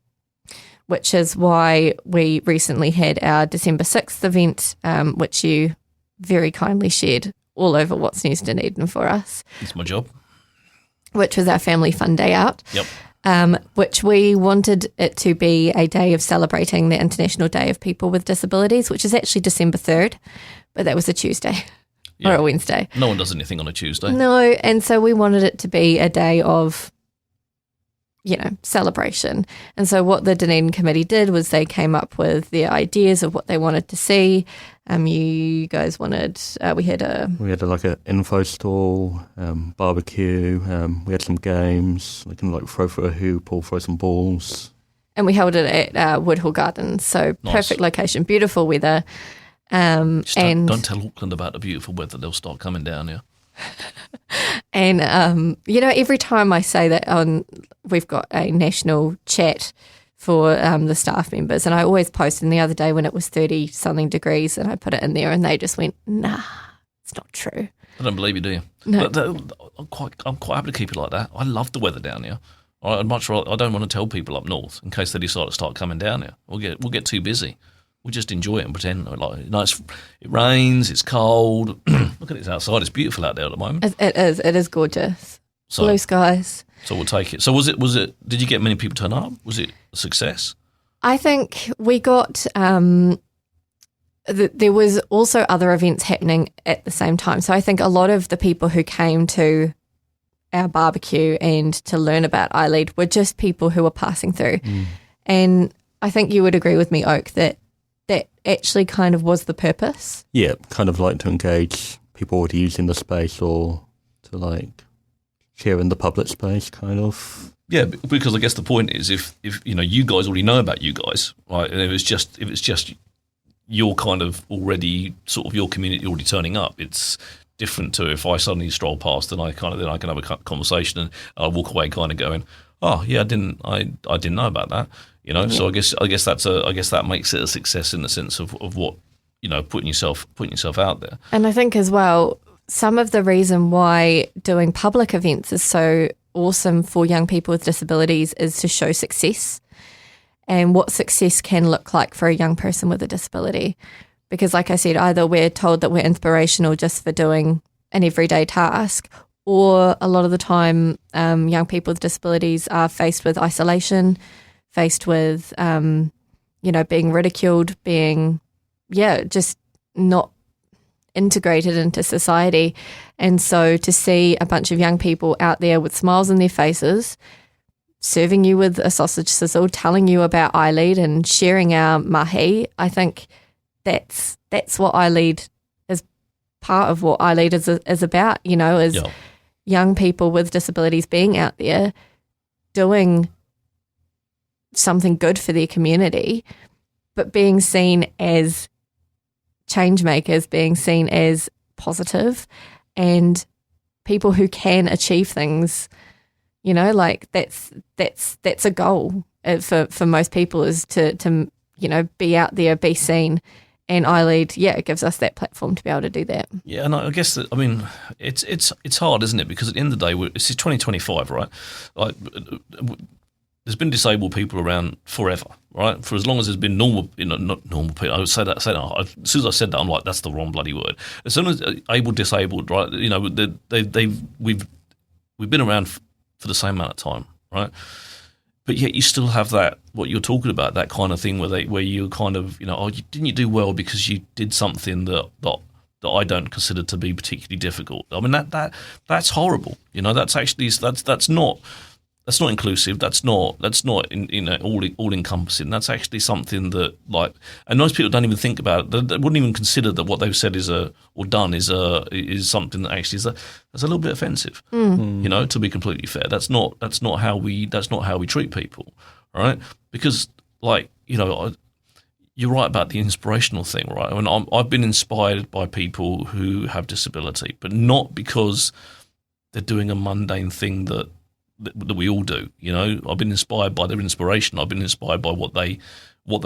which is why we recently had our December 6th event, which you very kindly shared all over What's News Dunedin for us. It's my job. Which was our family fun day out. Yep. Which we wanted it to be a day of celebrating the International Day of People with Disabilities, which is actually December 3rd, but that was a Tuesday or a Wednesday. No one does anything on a Tuesday. No, and so we wanted it to be a day of, celebration. And so what the Dunedin committee did was they came up with their ideas of what they wanted to see. You guys wanted, we had like an info stall, barbecue, we had some games, we can throw for a hoop or throw some balls. And we held it at Woodhall Gardens, so nice. Perfect location, beautiful weather. Don't tell Auckland about the beautiful weather, they'll start coming down here. And, every time I say that we've got a national chat for the staff members, and I always post, and the other day when it was 30-something degrees, and I put it in there, and they just went, nah, it's not true. I don't believe you, do you? No. But I'm quite happy to keep it like that. I love the weather down here. I don't want to tell people up north in case they decide to start coming down here. We'll get too busy. We'll just enjoy it and pretend it rains, it's cold. Look at it outside; it's beautiful out there at the moment. It is. It is gorgeous. Blue skies. So we'll take it. So was it? Did you get many people turn up? Was it a success? I think we got. There was also other events happening at the same time. So I think a lot of the people who came to our barbecue and to learn about iLead were just people who were passing through, and I think you would agree with me, Oak, that actually kind of was the purpose. Yeah, kind of like to engage people already using the space or to share in the public space, kind of. Yeah, because I guess the point is if you guys already know about you guys, right? And if it's just your kind of already sort of your community already turning up, it's different to if I suddenly stroll past and I can have a conversation and I walk away kind of going, oh yeah, I didn't know about that. Yeah. So I guess that makes it a success in the sense of what putting yourself out there. And I think as well, some of the reason why doing public events is so awesome for young people with disabilities is to show success and what success can look like for a young person with a disability. Because like I said, either we're told that we're inspirational just for doing an everyday task, or a lot of the time young people with disabilities are faced with isolation, faced with, being ridiculed, being, just not integrated into society. And so to see a bunch of young people out there with smiles on their faces, serving you with a sausage sizzle, telling you about iLead and sharing our mahi, I think that's what iLead is, part of what iLead is about, is young people with disabilities being out there doing something good for their community, but being seen as change makers, being seen as positive and people who can achieve things, You know, like that's a goal for most people, is to you know, be out there, be seen. And iLead, it gives us that platform to be able to do that. Yeah, and I guess that, I mean, it's hard, isn't it? Because at the end of the day, it's 2025, right? Like, there's been disabled people around forever, right? For as long as there's been normal, not normal people. I would say that. As soon as I said that, I'm like, that's the wrong bloody word. As soon as disabled, right? You know, we've been around for the same amount of time, right? But yet you still have that, what you're talking about, that kind of thing where you kind of, you know, didn't you do well because you did something that I don't consider to be particularly difficult. I mean, that's horrible. You know, that's actually that's not inclusive. That's not all encompassing. That's actually something that, like, and most people don't even think about it. They wouldn't even consider that what they've said is something that actually that's a little bit offensive. You know, to be completely fair, that's not how we treat people, right? Because, like, you know, you're right about the inspirational thing, right? I mean, I've been inspired by people who have disability, but not because they're doing a mundane thing that we all do. You know, I've been inspired by their inspiration. I've been inspired by what they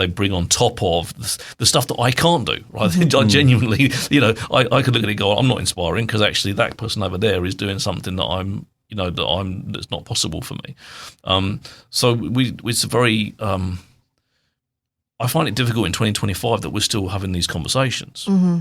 bring on top of the stuff that I can't do, right? I genuinely, you know, I could look at it and go, I'm not inspiring because actually that person over there is doing something that that's not possible for me. So it's a very, I find it difficult in 2025 that we're still having these conversations. Mm-hmm.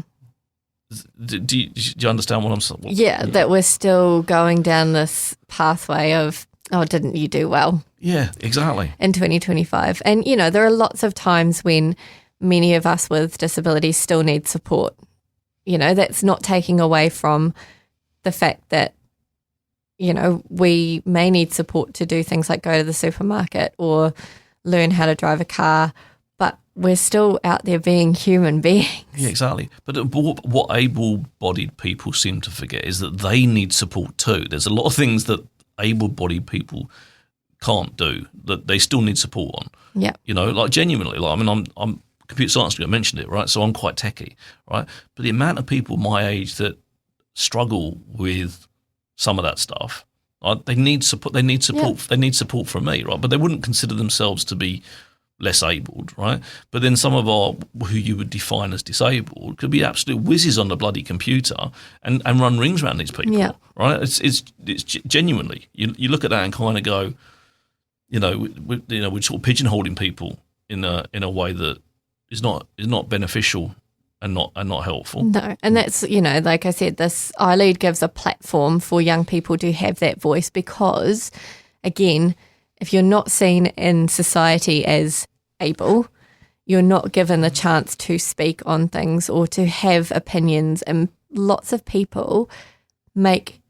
Do you understand what I'm saying? Yeah, that we're still going down this pathway of, oh, didn't you do well? Yeah, exactly. In 2025. And, you know, there are lots of times when many of us with disabilities still need support. You know, that's not taking away from the fact that, you know, we may need support to do things like go to the supermarket or learn how to drive a car, but we're still out there being human beings. Yeah, exactly. But what able-bodied people seem to forget is that they need support too. There's a lot of things that able-bodied people can't do that they still need support on. Yeah. You know, like genuinely, like, I mean, I'm computer science degree, I mentioned it, right? So I'm quite techie, right? But the amount of people my age that struggle with some of that stuff, right? They need support. They need support. Yeah. They need support from me, right? But they wouldn't consider themselves to be less abled, right? But then some of who you would define as disabled could be absolute whizzes on the bloody computer and run rings around these people, right? It's genuinely, you look at that and kind of go, we're sort of pigeonholing people in a way that is not beneficial and not helpful. No, and that's, you know, like I said, this iLead gives a platform for young people to have that voice because, again, if you're not seen in society as able, you're not given the chance to speak on things or to have opinions. And lots of people make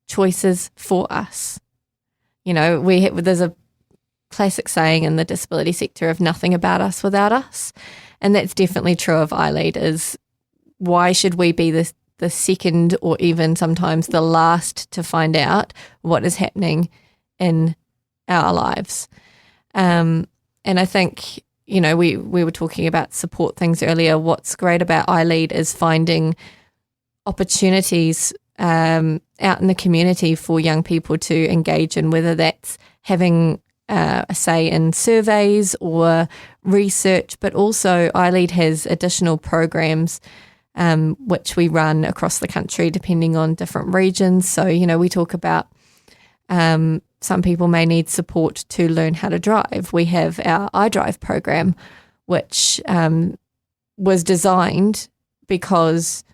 choices for us. You know, there's a classic saying in the disability sector of nothing about us without us. And that's definitely true of iLead, is why should we be the second or even sometimes the last to find out what is happening in our lives. And I think, you know, we were talking about support things earlier. What's great about iLead is finding opportunities out in the community for young people to engage in, whether that's having a say in surveys or research, but also iLead has additional programs which we run across the country depending on different regions. So, you know, we talk about some people may need support to learn how to drive. We have our iDrive program, which was designed because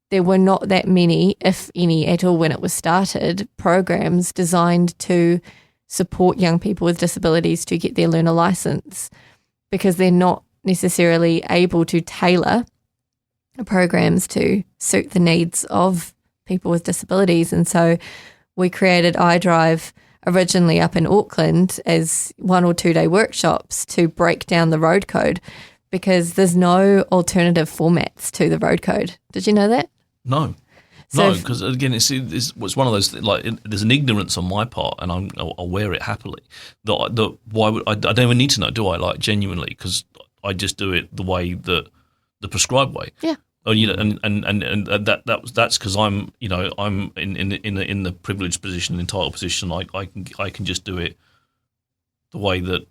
there were not that many, if any at all when it was started, programs designed to support young people with disabilities to get their learner license, because they're not necessarily able to tailor programs to suit the needs of people with disabilities. And so we created iDrive originally up in Auckland as 1 or 2 day workshops to break down the road code, because there's no alternative formats to the road code. Did you know that? No. No, because again, it's one of those, like, there's an ignorance on my part, and I'll wear it happily. That why would I don't even need to know, do I? Like, genuinely, because I just do it the way that the prescribed way. Yeah. Oh, you know, and that's because I'm in the privileged position, entitled position. I can just do it the way that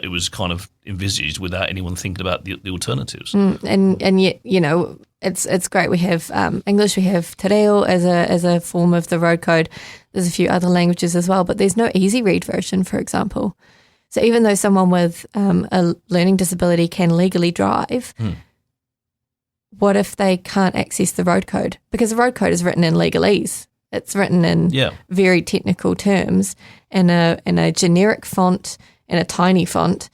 it was kind of envisaged without anyone thinking about the alternatives. And yet, you know, it's great. We have English, we have te reo as a form of the road code. There's a few other languages as well, but there's no easy read version, for example. So even though someone with a learning disability can legally drive, what if they can't access the road code? Because the road code is written in legalese. It's written in very technical terms in a generic font, in a tiny font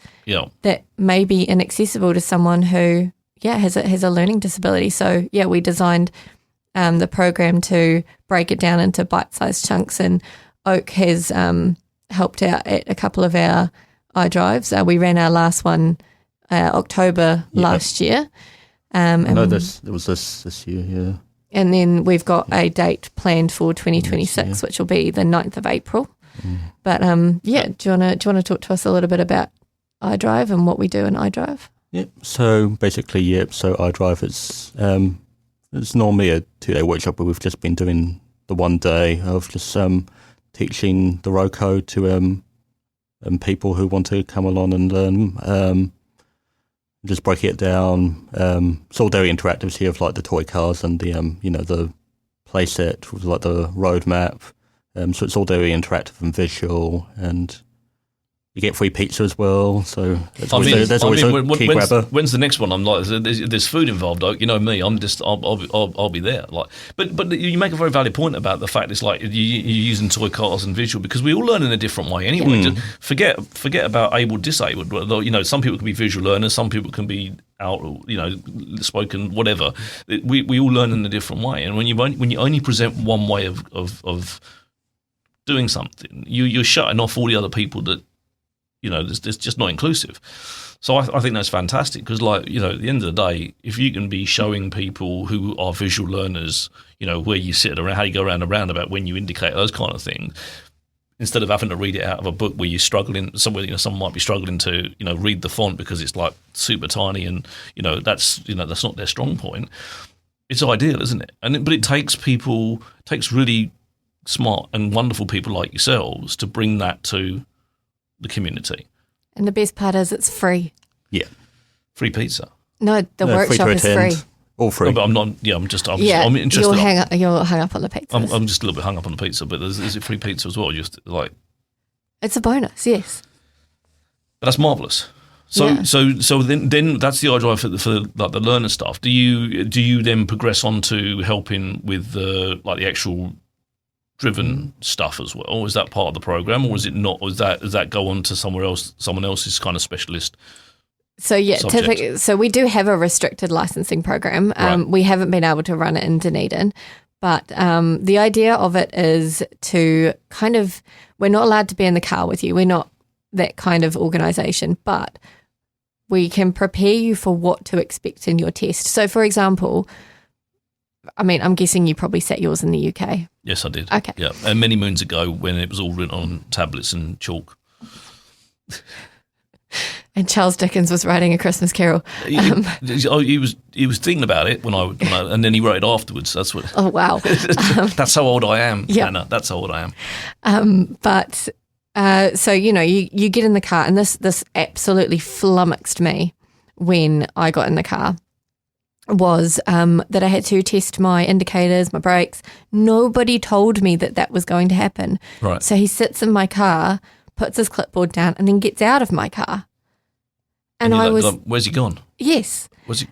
that may be inaccessible to someone who has a learning disability. So we designed the program to break it down into bite-sized chunks, and Oak has helped out at a couple of our iDrives. We ran our last one October last year. No, it was this year, yeah. And then we've got a date planned for 2026, which will be the 9th of April. But do you want to talk to us a little bit about iDrive and what we do in iDrive? Yep. So basically, so iDrive it's normally a 2-day workshop, but we've just been doing the 1 day of just teaching the road code to people who want to come along and learn. Just breaking it down. It's all very interactive here, of like the toy cars and the the play set with like the road map. So it's all very interactive and visual, and you get free pizza as well. So that's always a key grabber. When's the next one? I'm like, there's food involved. You know me. I'll be there. Like, but you make a very valid point about the fact it's like you're using toy cars and visual, because we all learn in a different way anyway. Just forget about able, disabled. You know, some people can be visual learners. Some people can be out, you know, spoken, whatever. We all learn in a different way. And when you only present one way of doing something, you're shutting off all the other people that, you know, it's just not inclusive. So I think that's fantastic, because, like, you know, at the end of the day, if you can be showing people who are visual learners, you know, where you sit around, how you go around a roundabout, when you indicate those kind of things, instead of having to read it out of a book where you're struggling, someone might be struggling to, you know, read the font because it's like super tiny, and, you know, that's not their strong point. It's ideal, isn't it? But it takes really smart and wonderful people like yourselves to bring that to the community. And the best part is it's free. Yeah. Free pizza. No, the workshop is free. All free. No, but I'm not, I'm interested. You're hung up on the pizza. I'm just a little bit hung up on the pizza, but is it free pizza as well? Just like, it's a bonus, yes. But that's marvellous. So then that's the iDrive for like the learner stuff. Do you then progress on to helping with the actual driven stuff as well? Is that part of the program, or is it not? Or does that go on to someone else's kind of specialist? So typically, so we do have a restricted licensing program. Right. We haven't been able to run it in Dunedin, but the idea of it is to kind of, we're not allowed to be in the car with you. We're not that kind of organisation, but we can prepare you for what to expect in your test. So, for example, I mean, I'm guessing you probably sat yours in the UK. Yes, I did. Okay. Yeah, and many moons ago when it was all written on tablets and chalk. And Charles Dickens was writing A Christmas Carol. He was thinking about it when I and then he wrote it afterwards. That's what. Oh wow. That's how old I am, yep. Anna. That's how old I am. So you get in the car, and this absolutely flummoxed me when I got in the car. Was that I had to test my indicators, my brakes. Nobody told me that was going to happen. Right. So he sits in my car, puts his clipboard down, and then gets out of my car. And I was, where's he gone? Yes. What's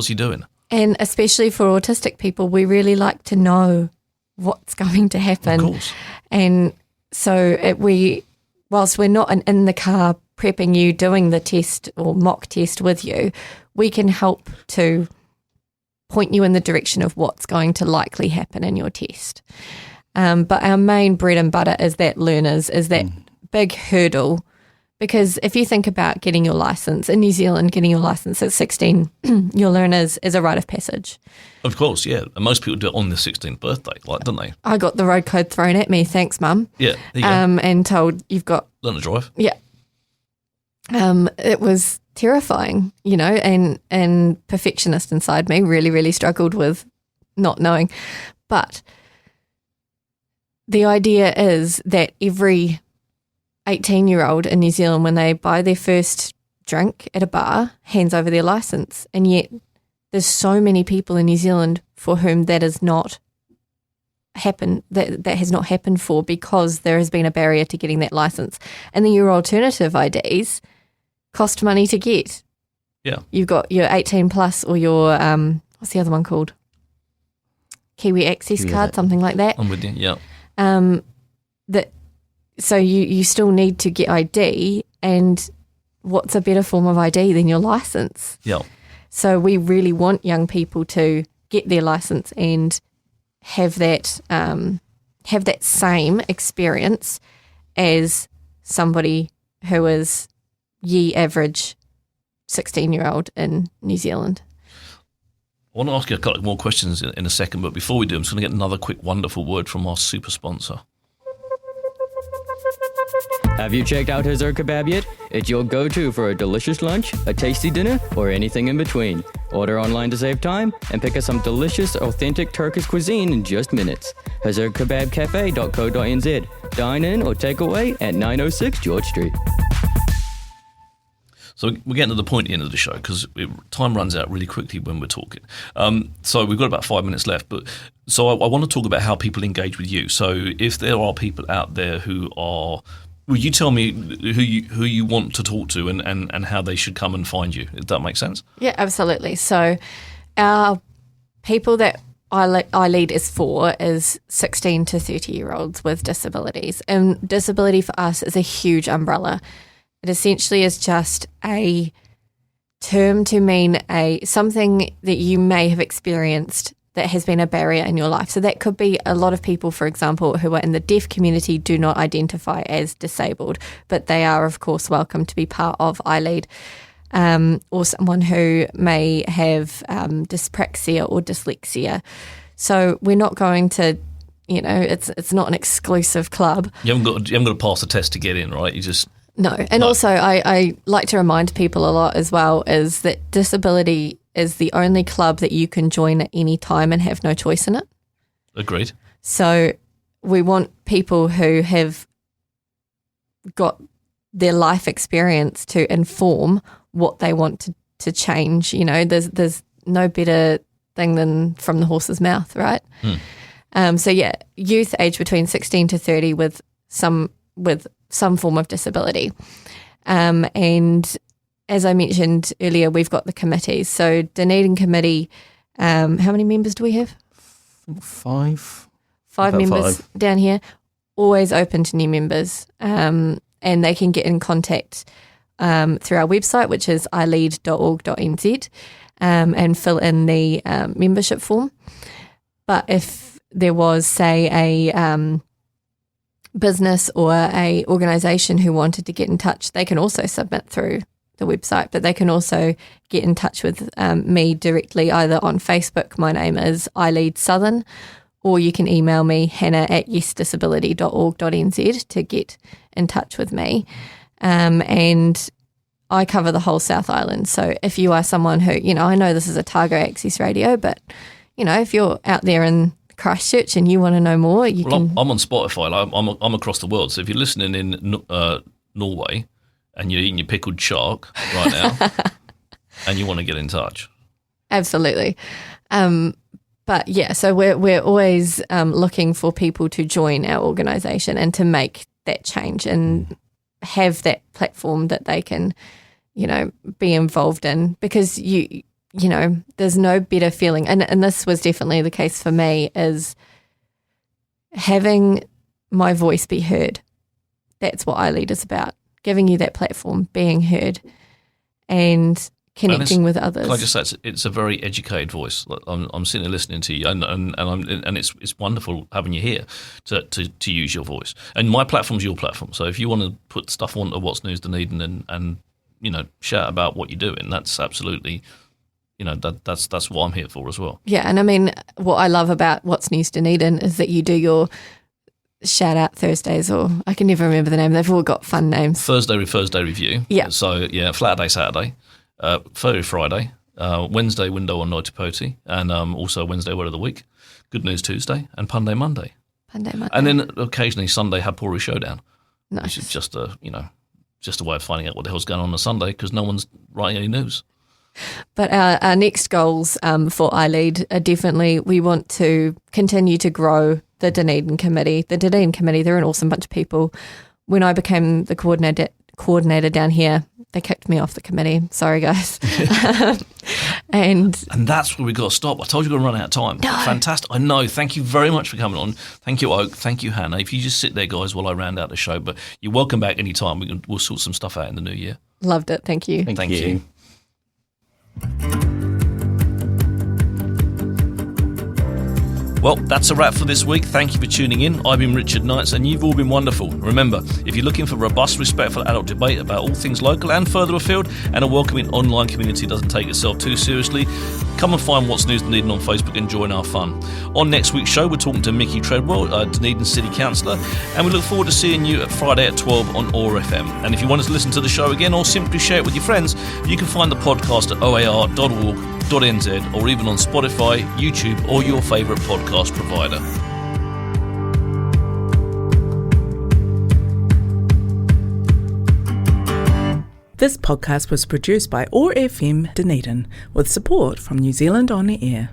he doing? And especially for autistic people, we really like to know what's going to happen. Of course. And so whilst we're not in the car prepping you, doing the test or mock test with you, we can help to point you in the direction of what's going to likely happen in your test. But our main bread and butter is that big hurdle, because if you think about getting your license in New Zealand, getting your license at 16, your learners is a rite of passage. Of course, yeah. And most people do it on their 16th birthday, don't they? I got the road code thrown at me, thanks, Mum. Yeah, there you go. And told you've got... Learn to drive. Yeah. It was terrifying, and perfectionist inside me really, really struggled with not knowing. But the idea is that every 18-year-old in New Zealand, when they buy their first drink at a bar, hands over their license. And yet there's so many people in New Zealand for whom that is not happened, that has not happened for, because there has been a barrier to getting that license. And then your alternative IDs cost money to get. Yeah. You've got your 18 plus or your, what's the other one called? Kiwi Access card, something like that. I'm with you, yeah. So you still need to get ID, and what's a better form of ID than your license? Yeah. So we really want young people to get their license and have that same experience as somebody who is ye average 16-year-old in New Zealand. I want to ask you a couple more questions in a second, but before we do, I'm just going to get another quick wonderful word from our super sponsor. Have you checked out Hazur Kebab yet? It's your go-to for a delicious lunch, a tasty dinner, or anything in between. Order online to save time and pick up some delicious, authentic Turkish cuisine in just minutes. HazurKebabCafe.co.nz. Dine in or take away at 906 George Street. So we're getting to the point at the end of the show because time runs out really quickly when we're talking. So we've got about 5 minutes left. But so I want to talk about how people engage with you. So if there are people out there who are, will you tell me who you want to talk to and how they should come and find you? If that makes sense? Yeah, absolutely. So our people that iLead is for is 16 to 30-year-olds with disabilities. And disability for us is a huge umbrella. It essentially is just a term to mean something that you may have experienced that has been a barrier in your life. So that could be a lot of people, for example, who are in the deaf community do not identify as disabled, but they are, of course, welcome to be part of iLead. Or someone who may have dyspraxia or dyslexia. So we're not going to, it's not an exclusive club. You haven't got to pass the test to get in, right? You just... No. And also I like to remind people a lot as well is that disability is the only club that you can join at any time and have no choice in it. Agreed. So we want people who have got their life experience to inform what they want to change. There's no better thing than from the horse's mouth, right? So yeah, youth aged between 16 to 30 with some form of disability. And as I mentioned earlier, we've got the committees. So Dunedin committee, how many members do we have? Five. Five About members five. down here, always open to new members. And they can get in contact through our website, which is ilead.org.nz, and fill in the membership form. But if there was, say, a business or a organisation who wanted to get in touch, they can also submit through the website, but they can also get in touch with me directly either on Facebook. My name is iLead Southern, or you can email me, hannah@yesdisability.org.nz to get in touch with me. And I cover the whole South Island. So if you are someone who, I know this is a Targo Access Radio, but, if you're out there in Christchurch and you want to know more, you can... I'm on Spotify. I'm across the world. So if you're listening in Norway and you're eating your pickled shark right now and you want to get in touch. Absolutely. But yeah, so we're always looking for people to join our organisation and to make that change and have that platform that they can, be involved in, because there's no better feeling. And this was definitely the case for me, is having my voice be heard. That's what iLead is about, giving you that platform, being heard and connecting with others. Can I just say, it's a very educated voice. I'm sitting there listening to you, and it's wonderful having you here to use your voice. And my platform's your platform. So if you want to put stuff onto What's News Dunedin and shout about what you're doing, that's absolutely, that's what I'm here for as well. Yeah, and I mean, what I love about What's News Dunedin is that you do your Shout Out Thursdays, or I can never remember the name. They've all got fun names. Thursday Review. Yeah. So, Flat Day Saturday, Friday, Wednesday Window on Noitipoti, and also Wednesday Word of the Week, Good News Tuesday, and Punday Monday. And then occasionally Sunday Hapori Showdown. Nice. Which is just a way of finding out what the hell's going on Sunday because no one's writing any news. But our next goals for iLead are definitely, we want to continue to grow the Dunedin committee. The Dunedin committee, they're an awesome bunch of people. When I became the coordinator down here, they kicked me off the committee. Sorry, guys. and that's where we got to stop. I told you we're going to run out of time. No. Fantastic. I know. Thank you very much for coming on. Thank you, Oak. Thank you, Hannah. If you just sit there, guys, while I round out the show. But you're welcome back anytime. We'll sort some stuff out in the new year. Loved it. Thank you. Thank you. Well, that's a wrap for this week. Thank you for tuning in. I've been Richard Knights, and you've all been wonderful. Remember, if you're looking for robust, respectful adult debate about all things local and further afield, and a welcoming online community doesn't take itself too seriously, come and find What's News Dunedin on Facebook and join our fun. On next week's show, we're talking to Mickey Treadwell, Dunedin City Councillor, and we look forward to seeing you at Friday at 12 on OAR FM. And if you want to listen to the show again or simply share it with your friends, you can find the podcast at oar.org.nz or even on Spotify, YouTube, or your favourite podcast provider. This podcast was produced by OAR FM Dunedin with support from New Zealand On the Air.